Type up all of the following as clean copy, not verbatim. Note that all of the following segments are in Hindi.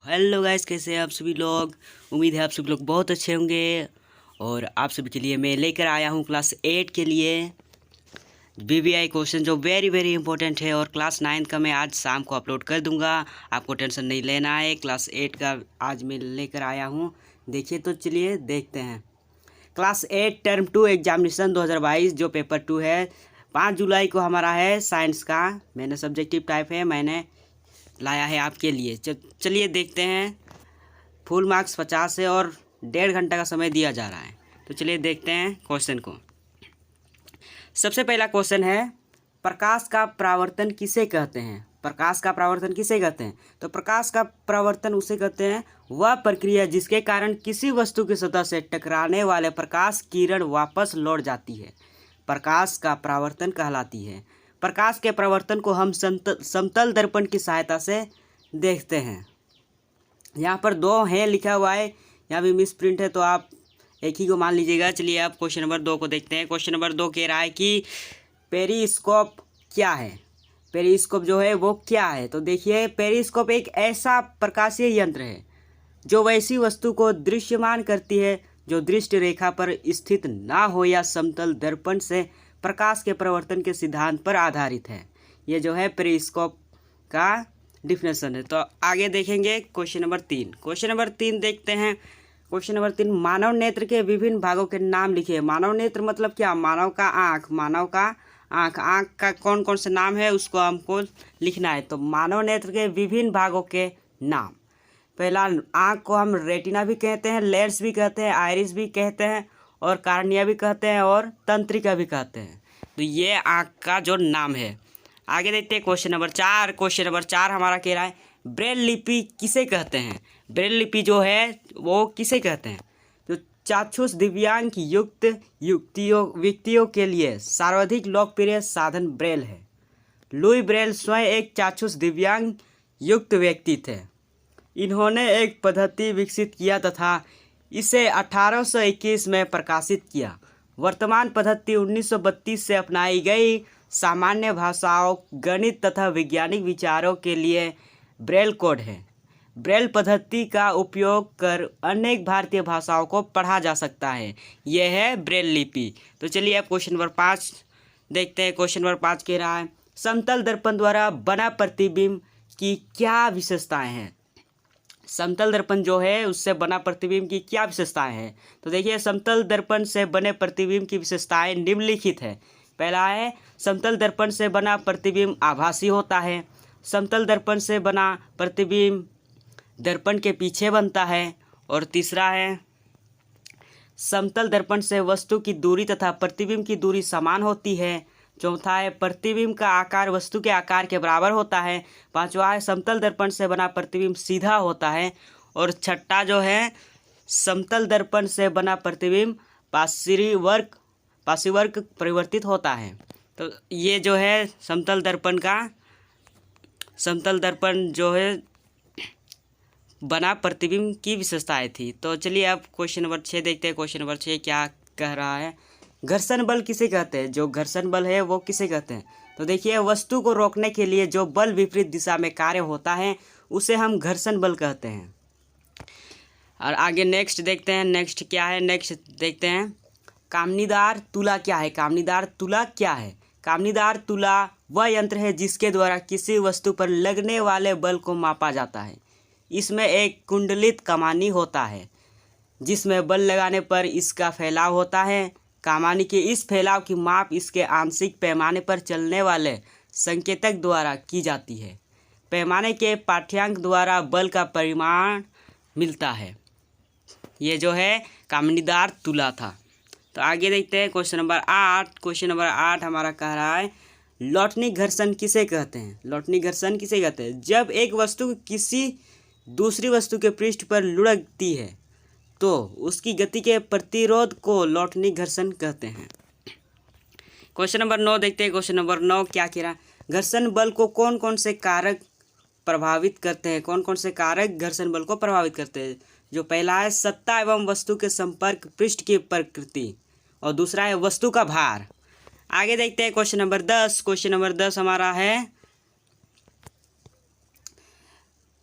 हेलो गाइस, कैसे हैं आप सभी लोग। उम्मीद है आप सभी लोग बहुत अच्छे होंगे। और आप सभी के लिए मैं लेकर आया हूँ क्लास 8 के लिए बीबीआई क्वेश्चन जो वेरी वेरी इंपॉर्टेंट है। और क्लास 9 का मैं आज शाम को अपलोड कर दूंगा, आपको टेंशन नहीं लेना है। क्लास 8 का आज मैं लेकर आया हूँ। देखिए तो चलिए देखते हैं। क्लास 8 टर्म 2 एग्जामिनेशन 2022 जो पेपर 2 है 5 जुलाई को हमारा है साइंस का। मैंने सब्जेक्टिव टाइप है, मैंने लाया है आपके लिए। चलिए देखते हैं। फुल मार्क्स 50 है और 1.5 घंटा का समय दिया जा रहा है। तो चलिए देखते हैं क्वेश्चन को। सबसे पहला क्वेश्चन है, प्रकाश का परावर्तन किसे कहते हैं। प्रकाश का परावर्तन किसे कहते हैं? तो प्रकाश का परावर्तन उसे कहते हैं वह प्रक्रिया जिसके कारण किसी वस्तु की सतह से टकराने वाले प्रकाश किरण वापस लौट जाती है, प्रकाश का परावर्तन कहलाती है। प्रकाश के परावर्तन को हम समतल दर्पण की सहायता से देखते हैं। यहाँ पर 2 है लिखा हुआ है, यहाँ भी मिस प्रिंट है तो आप एक ही को मान लीजिएगा। चलिए आप क्वेश्चन नंबर 2 को देखते हैं। क्वेश्चन नंबर 2 कह रहा है कि पेरिस्कोप क्या है। पेरिस्कोप जो है वो क्या है? तो देखिए, पेरिस्कोप एक ऐसा प्रकाशीय यंत्र है जो वैसी वस्तु को दृश्यमान करती है जो दृष्टि रेखा पर स्थित ना हो या समतल दर्पण से प्रकाश के परिवर्तन के सिद्धांत पर आधारित है। ये जो है पेरिस्कोप का डिफिनेशन है। तो आगे देखेंगे क्वेश्चन नंबर 3। क्वेश्चन नंबर 3 देखते हैं। क्वेश्चन नंबर 3, मानव नेत्र के विभिन्न भागों के नाम लिखिए। मानव नेत्र मतलब क्या? मानव का आँख, मानव का आँख, आँख का कौन कौन से नाम है उसको हमको लिखना है। तो मानव नेत्र के विभिन्न भागों के नाम, पहला आँख को हम रेटिना भी कहते हैं, लेंस भी कहते हैं, आइरिस भी कहते हैं और कार्निया भी कहते हैं और तंत्रिका भी कहते हैं। तो ये आँख का जो नाम है। आगे देखते हैं क्वेश्चन नंबर 4। क्वेश्चन नंबर 4 हमारा कह रहा है, ब्रेल लिपि किसे कहते हैं। ब्रेल लिपि जो है वो किसे कहते हैं? तो चाक्षुष दिव्यांग युक्त व्यक्तियों के लिए सर्वाधिक लोकप्रिय साधन ब्रेल है। लुई ब्रेल स्वयं एक चाक्षुष दिव्यांग युक्त व्यक्ति थे। इन्होंने एक पद्धति विकसित किया तथा इसे 1821 में प्रकाशित किया। वर्तमान पद्धति 1932 से अपनाई गई सामान्य भाषाओं, गणित तथा वैज्ञानिक विचारों के लिए ब्रेल कोड है। ब्रेल पद्धति का उपयोग कर अनेक भारतीय भाषाओं को पढ़ा जा सकता है। यह है ब्रेल लिपि। तो चलिए अब क्वेश्चन नंबर 5 देखते हैं। क्वेश्चन नंबर 5 कह रहा है, समतल दर्पण द्वारा बना प्रतिबिंब की क्या विशेषताएं हैं। समतल दर्पण जो है उससे बना प्रतिबिंब की क्या विशेषताएं हैं? तो देखिए, समतल दर्पण से बने प्रतिबिंब की विशेषताएं निम्नलिखित है। पहला है, समतल दर्पण से बना प्रतिबिंब आभासी होता है। समतल दर्पण से बना प्रतिबिंब दर्पण के पीछे बनता है। और तीसरा है, समतल दर्पण से वस्तु की दूरी तथा प्रतिबिंब की दूरी समान होती है। चौथा है, प्रतिबिंब का आकार वस्तु के आकार के बराबर होता है। पांचवा है, समतल दर्पण से बना प्रतिबिंब सीधा होता है। और छठा जो है, समतल दर्पण से बना प्रतिबिंब पार्श्ववर्ग परिवर्तित होता है। तो ये जो है समतल दर्पण जो है बना प्रतिबिंब की विशेषताएं थी। तो चलिए अब क्वेश्चन नंबर 6 देखते हैं। क्वेश्चन नंबर 6 क्या कह रहा है, घर्षण बल किसे कहते हैं। जो घर्षण बल है वो किसे कहते हैं? तो देखिए, वस्तु को रोकने के लिए जो बल विपरीत दिशा में कार्य होता है उसे हम घर्षण बल कहते हैं। और आगे नेक्स्ट देखते हैं। नेक्स्ट क्या है, नेक्स्ट देखते हैं, कामनीदार तुला क्या है। कामनीदार तुला क्या है? कामनीदार तुला वह यंत्र है जिसके द्वारा किसी वस्तु पर लगने वाले बल को मापा जाता है। इसमें एक कुंडलित कमानी होता है जिसमें बल लगाने पर इसका फैलाव होता है। कमानी के इस फैलाव की माप इसके आंशिक पैमाने पर चलने वाले संकेतक द्वारा की जाती है। पैमाने के पाठ्यांक द्वारा बल का परिमाण मिलता है। ये जो है कामनीदार तुला था। तो आगे देखते हैं क्वेश्चन नंबर 8। क्वेश्चन नंबर 8 हमारा कह रहा है, लौटनी घर्षण किसे कहते हैं। लौटनी घर्षण किसे कहते हैं? जब एक वस्तु किसी दूसरी वस्तु के पृष्ठ पर लुढ़कती है तो उसकी गति के प्रतिरोध को लौटनी घर्षण कहते हैं। क्वेश्चन नंबर 9 देखते हैं। क्वेश्चन नंबर 9 क्या कह रहा है, घर्षण बल को कौन कौन से कारक प्रभावित करते हैं। कौन कौन से कारक घर्षण बल को प्रभावित करते हैं? जो पहला है, सत्ता एवं वस्तु के संपर्क पृष्ठ की प्रकृति, और दूसरा है वस्तु का भार। आगे देखते हैं क्वेश्चन नंबर 10। क्वेश्चन नंबर 10 हमारा है,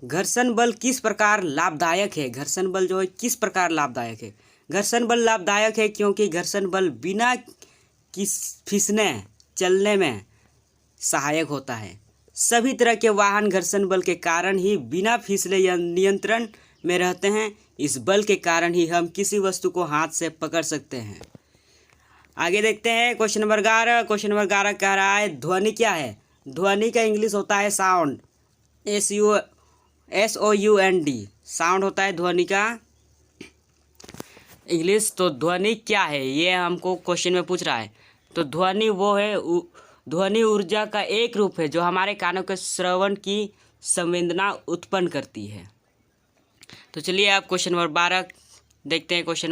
घर्षण बल किस प्रकार लाभदायक है? घर्षण बल जो है किस प्रकार लाभदायक है? घर्षण बल लाभदायक है क्योंकि घर्षण बल बिना किस फिसने चलने में सहायक होता है। सभी तरह के वाहन घर्षण बल के कारण ही बिना फिसले या नियंत्रण में रहते हैं। इस बल के कारण ही हम किसी वस्तु को हाथ से पकड़ सकते हैं। आगे देखते हैं क्वेश्चन नंबर 11। क्वेश्चन नंबर 11 कह रहा है ध्वनि क्या है? ध्वनि का इंग्लिश होता है साउंड, SOUND, साउंड होता है ध्वनि का इंग्लिश। तो ध्वनि क्या है ये हमको क्वेश्चन में पूछ रहा है। तो ध्वनि वो है, ध्वनि ऊर्जा का एक रूप है जो हमारे कानों के श्रवण की संवेदना उत्पन्न करती है। तो चलिए आप क्वेश्चन नंबर 12 देखते हैं। क्वेश्चन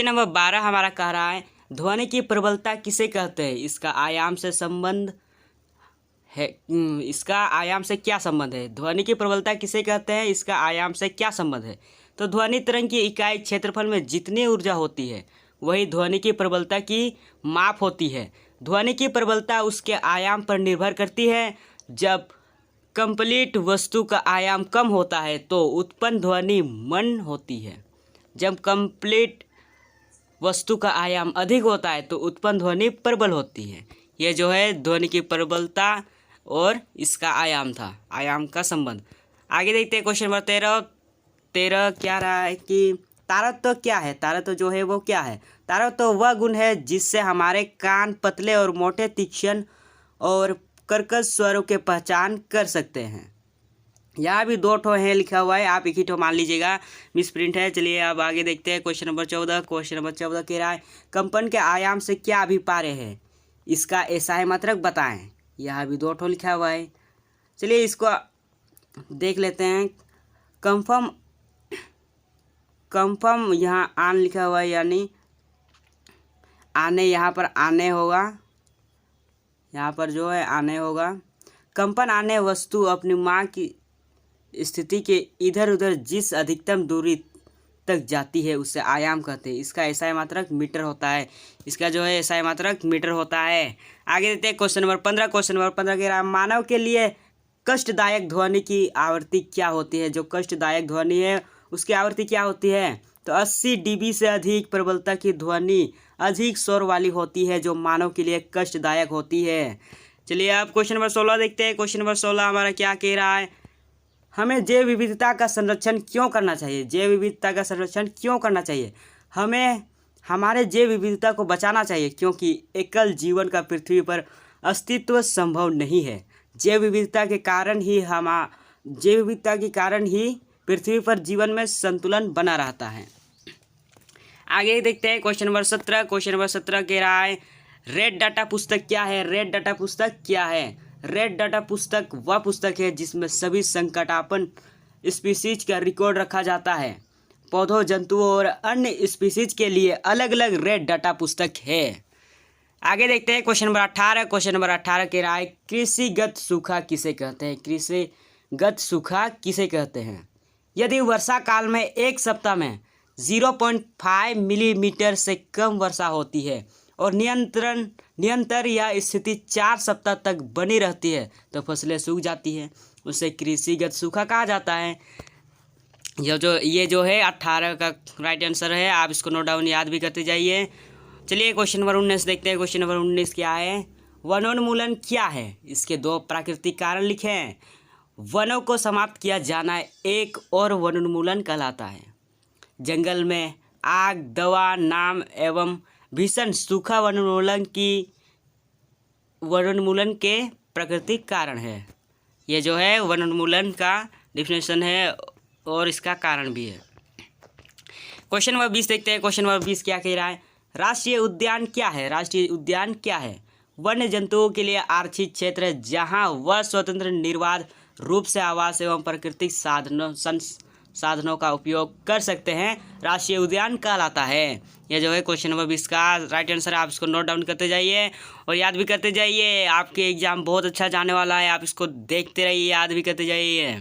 नंबर 12 हमारा कह रहा है ध्वनि की प्रबलता किसे कहते हैं? इसका आयाम से संबंध है। इसका आयाम से क्या संबंध है? ध्वनि की प्रबलता किसे कहते हैं? इसका आयाम से क्या संबंध है? तो ध्वनि तरंग की इकाई क्षेत्रफल में जितनी ऊर्जा होती है वही ध्वनि की प्रबलता की माप होती है। ध्वनि की प्रबलता उसके आयाम पर निर्भर करती है। जब कंप्लीट वस्तु का आयाम कम होता है तो उत्पन्न ध्वनि मंद होती है। जब कंप्लीट वस्तु का आयाम अधिक होता है तो उत्पन्न ध्वनि प्रबल होती है। यह जो है ध्वनि की प्रबलता और इसका आयाम था, आयाम का संबंध। आगे देखते हैं क्वेश्चन नंबर 13 क्या रहा है कि तारतम्य क्या है? तारतम्य जो है वो क्या है? तारतम्य वह गुण है जिससे हमारे कान पतले और मोटे, तीक्ष्ण और कर्कश स्वरों के पहचान कर सकते हैं। यहाँ भी 2 ठो है लिखा हुआ है, आप एक ही ठो मान लीजिएगा, मिस प्रिंट है। चलिए अब आगे देखते हैं क्वेश्चन नंबर 14। क्वेश्चन नंबर 14 कह रहा है कंपन के आयाम से क्या अभिप्राय है? इसका एसआई मात्रक बताएं। यहाँ भी 2 ठो लिखा हुआ है। चलिए इसको देख लेते हैं। कंफर्म यहाँ आन लिखा हुआ है, यानी आने, यहाँ पर आने होगा, यहाँ पर जो है आने होगा। कंपन आने वस्तु अपनी माँ की स्थिति के इधर उधर जिस अधिकतम दूरी तक जाती है उसे आयाम कहते हैं। इसका एसआई मात्रक मीटर होता है। इसका जो है एसआई मात्रक मीटर होता है। आगे देते हैं क्वेश्चन नंबर 15। क्वेश्चन नंबर 15 कह रहा है मानव के लिए कष्टदायक ध्वनि की आवृत्ति क्या होती है? जो कष्टदायक ध्वनि है उसकी आवृत्ति क्या होती है? तो 80 dB से अधिक प्रबलता की ध्वनि अधिक शोर वाली होती है जो मानव के लिए कष्टदायक होती है। चलिए आप क्वेश्चन नंबर 16 देखते हैं। क्वेश्चन नंबर 16 हमारा क्या कह रहा है? हमें जैव विविधता का संरक्षण क्यों करना चाहिए? जैव विविधता का संरक्षण क्यों करना चाहिए? हमें हमारे जैव विविधता को बचाना चाहिए क्योंकि एकल जीवन का पृथ्वी पर अस्तित्व संभव नहीं है। जैव विविधता के कारण ही पृथ्वी पर जीवन में संतुलन बना रहता है। आगे देखते हैं क्वेश्चन नंबर 17। क्वेश्चन नंबर 17 कह रहा है रेड डाटा पुस्तक क्या है? रेड डाटा पुस्तक क्या है? रेड डाटा पुस्तक वह पुस्तक है जिसमें सभी संकटापन्न स्पीसीज का रिकॉर्ड रखा जाता है। पौधों, जंतुओं और अन्य स्पीसीज के लिए अलग अलग रेड डाटा पुस्तक है। आगे देखते हैं क्वेश्चन नंबर 18। क्वेश्चन नंबर 18 कह रहा है कृषिगत सूखा किसे कहते हैं? कृषिगत सूखा किसे कहते हैं? यदि वर्षा काल में एक सप्ताह में 0.5 मिलीमीटर से कम वर्षा होती है और निरंतर यह स्थिति 4 सप्ताह तक बनी रहती है तो फसलें सूख जाती हैं। उसे कृषिगत सूखा कहा जाता है। ये जो है 18 का राइट आंसर है। आप इसको नोट डाउन याद भी करते जाइए। चलिए क्वेश्चन नंबर 19 देखते हैं। क्वेश्चन नंबर 19 क्या है? वनोन्मूलन क्या है? इसके 2 प्राकृतिक कारण लिखे हैं। वनों को समाप्त किया जाना एक और वनोन्मूलन कहलाता है। जंगल में आग, दवा, नाम एवं भीषण सूखा वनोन्मूलन के प्राकृतिक कारण है। ये जो है वनोन्मूलन का डिफिनेशन है और इसका कारण भी है। क्वेश्चन नंबर 20 देखते हैं। क्वेश्चन नंबर 20 क्या कह रहा है? राष्ट्रीय उद्यान क्या है? राष्ट्रीय उद्यान क्या है? वन्य जंतुओं के लिए आरक्षित क्षेत्र है जहाँ वह स्वतंत्र निर्बाध रूप से आवास एवं प्राकृतिक साधनों का उपयोग कर सकते हैं, राष्ट्रीय उद्यान कहलाता है। यह जो है क्वेश्चन नंबर 20 का राइट आंसर। आप इसको नोट डाउन करते जाइए और याद भी करते जाइए। आपके एग्जाम बहुत अच्छा जाने वाला है, आप इसको देखते रहिए, याद भी करते जाइए।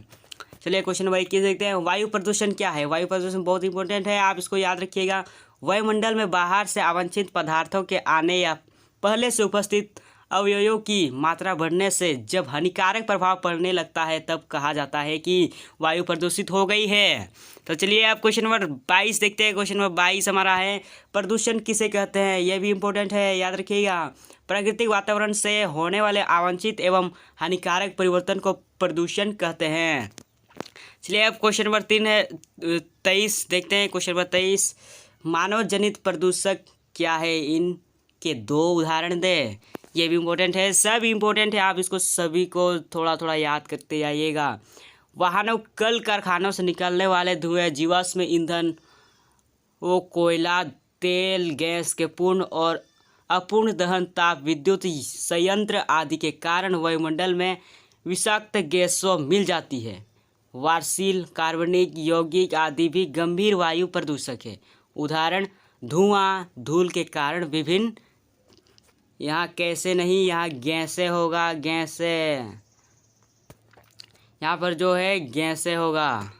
चलिए क्वेश्चन नंबर 21 देखते हैं। वायु प्रदूषण क्या है? वायु प्रदूषण बहुत इंपॉर्टेंट है, आप इसको याद रखिएगा। वायुमंडल में बाहर से अवांछित पदार्थों के आने या पहले से उपस्थित अवयवों की मात्रा बढ़ने से जब हानिकारक प्रभाव पड़ने लगता है तब कहा जाता है कि वायु प्रदूषित हो गई है। तो चलिए अब क्वेश्चन नंबर 22 देखते हैं। क्वेश्चन नंबर 22 हमारा है, प्रदूषण किसे कहते हैं? यह भी इम्पोर्टेंट है, याद रखिएगा। प्राकृतिक वातावरण से होने वाले अवांछित एवं हानिकारक परिवर्तन को प्रदूषण कहते हैं। चलिए अब क्वेश्चन नंबर 23 देखते हैं। क्वेश्चन नंबर 23, मानव जनित प्रदूषक क्या है? इनके 2 उदाहरण दें। ये भी इम्पोर्टेंट है, सब इम्पोर्टेंट है, आप इसको सभी को थोड़ा थोड़ा याद करते जाइएगा। वाहनों, कल कारखानों से निकलने वाले धुएं, जीवाश्म ईंधन, वो कोयला, तेल, गैस के पूर्ण और अपूर्ण दहन, ताप विद्युत संयंत्र आदि के कारण वायुमंडल में विषाक्त गैसों मिल जाती है। वार्षिल, कार्बनिक, यौगिक आदि भी गंभीर वायु प्रदूषक है। उदाहरण, धुआं, धूल के कारण विभिन्न, यहाँ कैसे नहीं, यहाँ गैसें होगा, गैसें, यहाँ पर जो है गैसें होगा,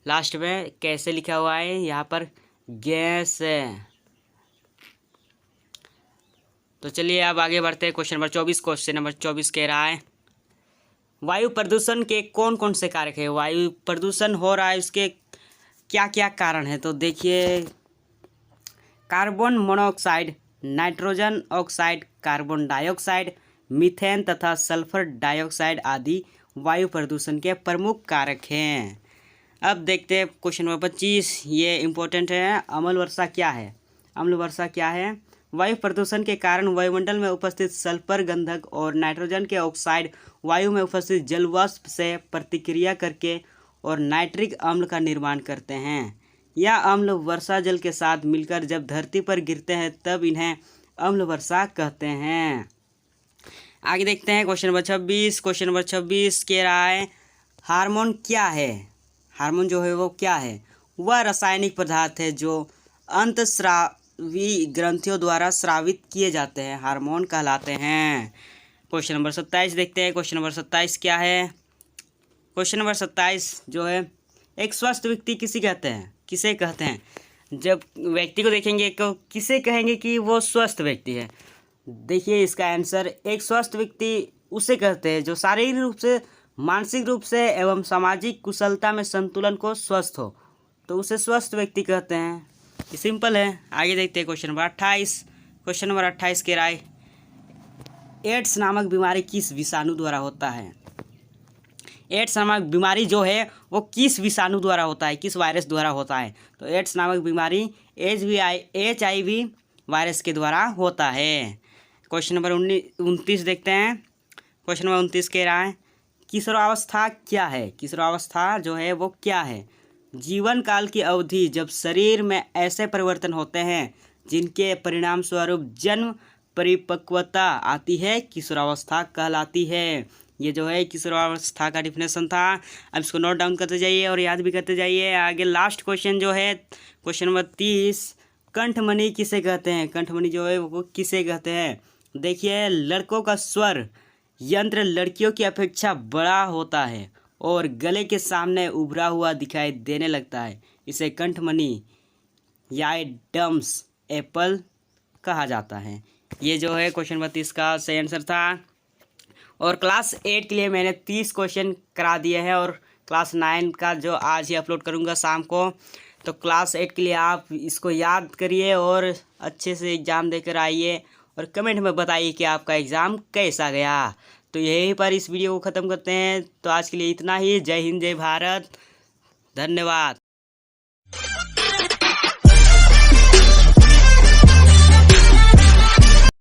लास्ट में कैसे लिखा हुआ है, यहाँ पर गैस है। तो चलिए अब आगे बढ़ते हैं। Question number 24। क्वेश्चन नंबर 24 कह रहा है, वायु प्रदूषण के कौन कौन से कारक है? वायु प्रदूषण हो रहा है, उसके क्या क्या कारण है? तो देखिए, carbon monoxide, nitrogen oxide, carbon dioxide, methane तथा सल्फर डाइऑक्साइड आदि वायु प्रदूषण के प्रमुख कारक हैं। अब देखते हैं क्वेश्चन नंबर 25, ये इम्पोर्टेंट है। अम्ल वर्षा क्या है? अम्ल वर्षा क्या है? वायु प्रदूषण के कारण वायुमंडल में उपस्थित सल्फर गंधक और नाइट्रोजन के ऑक्साइड वायु में उपस्थित जलवाष्प से प्रतिक्रिया करके और नाइट्रिक अम्ल का निर्माण करते हैं। यह अम्ल वर्षा जल के साथ मिलकर जब धरती पर गिरते हैं तब इन्हें अम्ल वर्षा कहते हैं। आगे देखते हैं क्वेश्चन नंबर 26। क्वेश्चन नंबर 26 कह रहा है, हार्मोन क्या है? हार्मोन जो है वो क्या है? वह रासायनिक पदार्थ है जो अंतःस्रावी ग्रंथियों द्वारा स्रावित किए जाते हैं, हार्मोन कहलाते हैं। क्वेश्चन नंबर 27 देखते हैं। क्वेश्चन नंबर 27 क्या है? क्वेश्चन नंबर 27 जो है, एक स्वस्थ व्यक्ति किसे कहते हैं? जब व्यक्ति को देखेंगे तो किसे कहेंगे कि वो स्वस्थ व्यक्ति है? देखिए इसका आंसर, एक स्वस्थ व्यक्ति उसे कहते हैं जो शारीरिक रूप से, मानसिक रूप से एवं सामाजिक कुशलता में संतुलन को स्वस्थ हो, तो उसे स्वस्थ व्यक्ति कहते हैं। ये सिंपल है। आगे देखते हैं क्वेश्चन नंबर 28। क्वेश्चन नंबर 28 कह रहा है, एड्स नामक बीमारी किस विषाणु द्वारा होता है? एड्स नामक बीमारी जो है वो किस विषाणु द्वारा होता है, किस वायरस द्वारा होता है? तो एड्स नामक बीमारी HIV वायरस के द्वारा होता है। क्वेश्चन नंबर 29 देखते हैं। क्वेश्चन नंबर 29 कह रहा है, किशोरावस्था क्या है? किशोरावस्था जो है वो क्या है? जीवन काल की अवधि जब शरीर में ऐसे परिवर्तन होते हैं जिनके परिणाम स्वरूप जन्म परिपक्वता आती है, किशोरावस्था कहलाती है। ये जो है किशोरावस्था का डिफिनेशन था। अब इसको नोट डाउन करते जाइए और याद भी करते जाइए। आगे लास्ट क्वेश्चन जो है क्वेश्चन नंबर 30, कंठमणि किसे कहते हैं? कंठमणि जो है वो किसे कहते हैं? देखिए, लड़कों का स्वर यंत्र लड़कियों की अपेक्षा बड़ा होता है और गले के सामने उभरा हुआ दिखाई देने लगता है। इसे कंठमणि या डम्स एप्पल कहा जाता है। ये जो है क्वेश्चन नंबर 30 का सही आंसर था। और क्लास 8 के लिए मैंने 30 क्वेश्चन करा दिए हैं और क्लास 9 का जो आज ही अपलोड करूँगा शाम को। तो क्लास 8 के लिए आप इसको याद करिए और अच्छे से एग्ज़ाम देकर आइए और कमेंट में बताइए कि आपका एग्ज़ाम कैसा गया। तो यहीं पर इस वीडियो को ख़त्म करते हैं। तो आज के लिए इतना ही। जय हिंद, जय भारत, धन्यवाद।